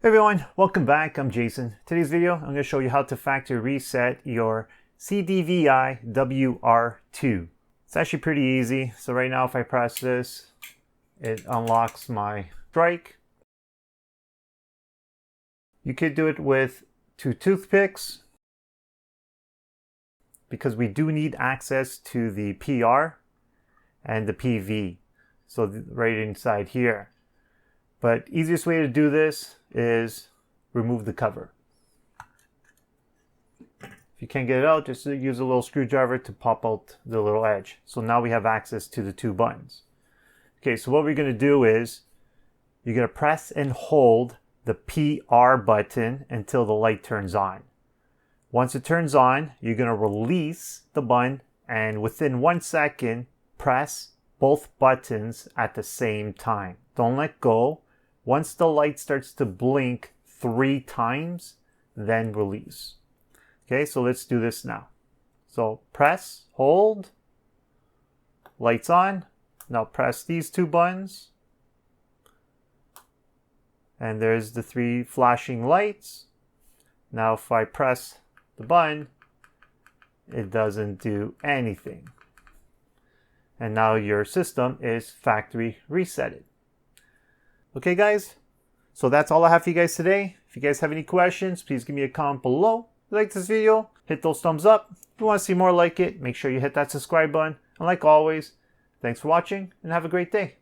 Hey everyone, welcome back. I'm Jason. Today's video, I'm going to show you how to factory reset your CDVI WR2. It's actually pretty easy. So right now if I press this, it unlocks my strike. You could do it with 2 toothpicks because we do need access to the PR and the PV. So right inside here. But easiest way to do this is remove the cover. If you can't get it out, just use a little screwdriver to pop out the little edge. So now we have access to the 2 buttons. Okay, so what we're going to do is you're going to press and hold the PR button until the light turns on. Once it turns on, you're going to release the button and within 1 second, press both buttons at the same time. Don't let go. Once the light starts to blink 3 times, then release. Okay, so let's do this now. So press, hold, lights on. Now press these 2 buttons. And there's the 3 flashing lights. Now if I press the button, it doesn't do anything. And now your system is factory resetted. Okay guys, so that's all I have for you guys today. If you guys have any questions, please give me a comment below. If you like this video, hit those thumbs up. If you want to see more like it, make sure you hit that subscribe button. And like always, thanks for watching and have a great day.